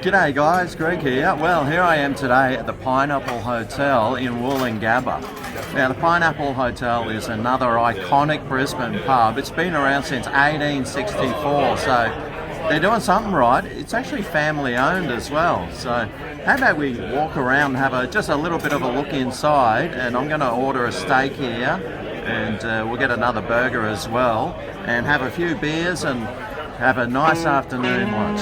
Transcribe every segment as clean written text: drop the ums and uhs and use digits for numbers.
G'day guys, Greg here. Well, here I am today at the Pineapple Hotel in Woolloongabba. Now, the Pineapple Hotel is another iconic Brisbane pub. It's been around since 1864, so they're doing something right. It's actually family owned as well. So how about we walk around and have just a little bit of a look inside, and I'm going to order a steak here, and we'll get another burger as well, and have a few beers and have a nice afternoon lunch.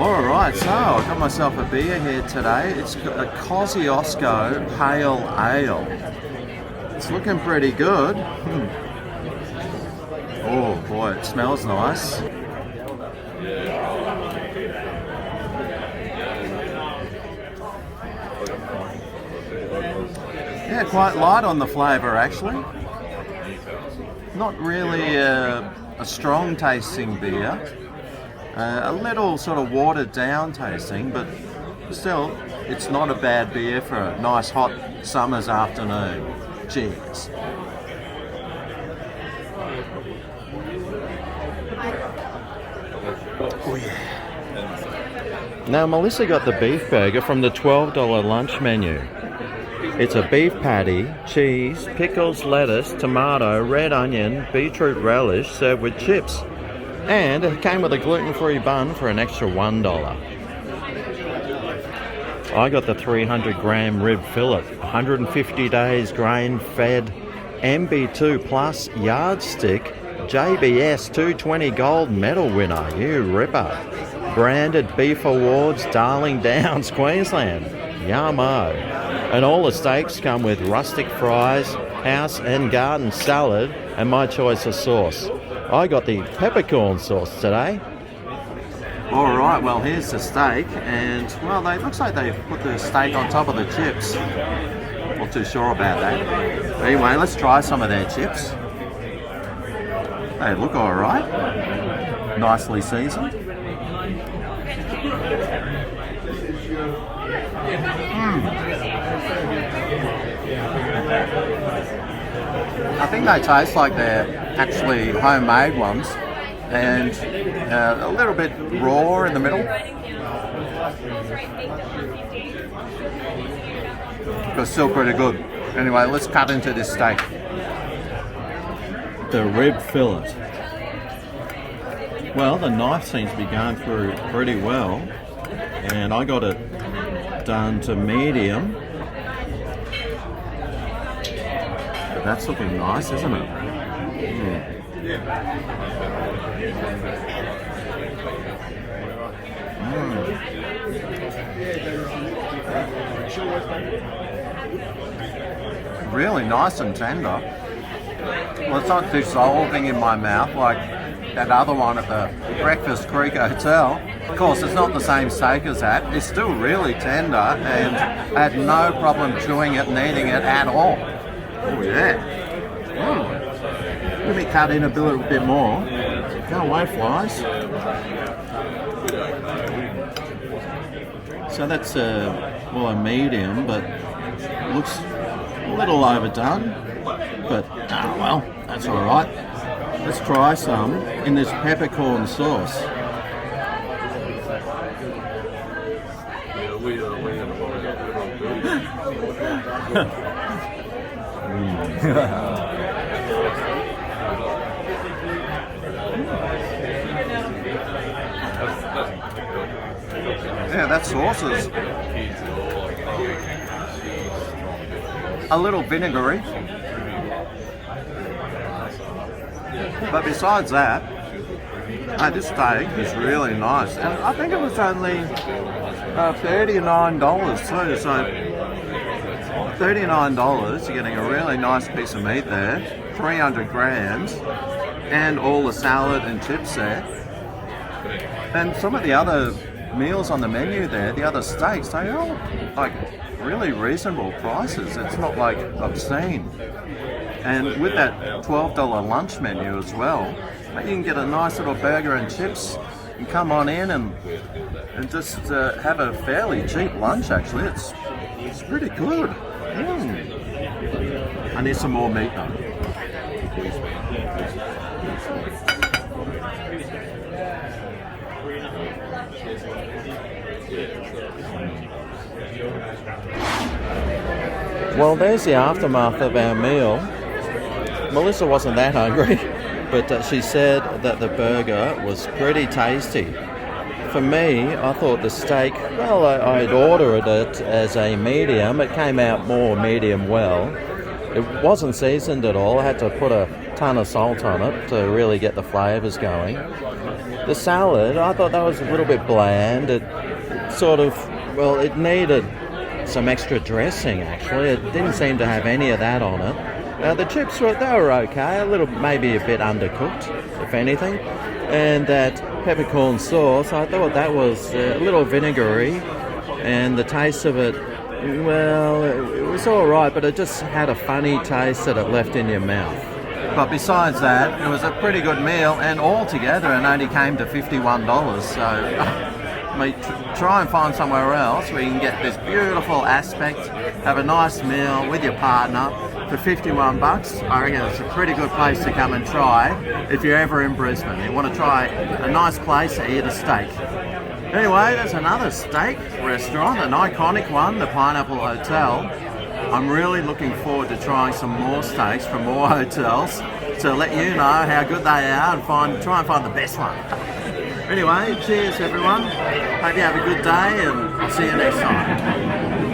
Alright, so I got myself a beer here today. It's a Kosciuszko Pale Ale. It's looking pretty good. Oh boy, it smells nice. Yeah, quite light on the flavour actually. Not really a strong tasting beer. A little sort of watered down tasting, but still, it's not a bad beer for a nice hot summer's afternoon. Cheers. Oh yeah. Now Melissa got the beef burger from the $12 lunch menu. It's a beef patty, cheese, pickles, lettuce, tomato, red onion, beetroot relish served with chips. And it came with a gluten-free bun for an extra $1. I got the 300-gram rib fillet, 150 days grain-fed, MB2 Plus yardstick, JBS 220 gold medal winner, you ripper. Branded Beef Awards, Darling Downs, Queensland. Yummo. And all the steaks come with rustic fries, house and garden salad, and my choice of sauce. I got the peppercorn sauce today. Alright, well here's the steak, and well, looks like they put the steak on top of the chips. Not too sure about that. Anyway, let's try some of their chips. They look alright. Nicely seasoned. I think they taste like they're actually homemade ones, and a little bit raw in the middle, but still pretty good. Anyway, let's cut into this steak. The rib fillet. Well, the knife seems to be going through pretty well, and I got it done to medium. But that's looking nice, isn't it? Really nice and tender. Well, it's not dissolving in my mouth like that other one at the Breakfast Creek Hotel. Of course, it's not the same steak as that. It's still really tender, and I had no problem chewing it and eating it at all. Oh yeah. Let me cut in a little bit more. Go away, flies. So that's a medium, but looks a little overdone. But oh well, that's all right. Let's try some in this peppercorn sauce. Yeah, that sauce is a little vinegary. But besides that, this steak is really nice. And I think it was only $39 too. So $39, you're getting a really nice piece of meat there. 300 grams. And all the salad and chips there. And some of the other meals on the menu there, the other steaks, they are like really reasonable prices. It's not like obscene. And with that $12 lunch menu as well, you can get a nice little burger and chips and come on in and just have a fairly cheap lunch actually. It's pretty good. I need some more meat though. Well, there's the aftermath of our meal. Melissa wasn't that hungry, but she said that the burger was pretty tasty. For me, I thought the steak, well, I'd ordered it as a medium. It came out more medium well. It wasn't seasoned at all. I had to put a ton of salt on it to really get the flavours going. The salad, I thought that was a little bit bland. It sort of, well, it needed some extra dressing actually. It didn't seem to have any of that on it. The chips were okay, a little, maybe a bit undercooked, if anything. And that peppercorn sauce, I thought that was a little vinegary, and the taste of it, well, it was all right, but it just had a funny taste that it left in your mouth. But besides that, it was a pretty good meal, and altogether it only came to $51. So try and find somewhere else where you can get this beautiful aspect, have a nice meal with your partner for $51. I reckon it's a pretty good place to come and try if you're ever in Brisbane. You want to try a nice place to eat a steak. Anyway, there's another steak restaurant, an iconic one, the Pineapple Hotel. I'm really looking forward to trying some more steaks from more hotels to let you know how good they are and try and find the best one. Anyway, cheers everyone. Hope you have a good day and I'll see you next time.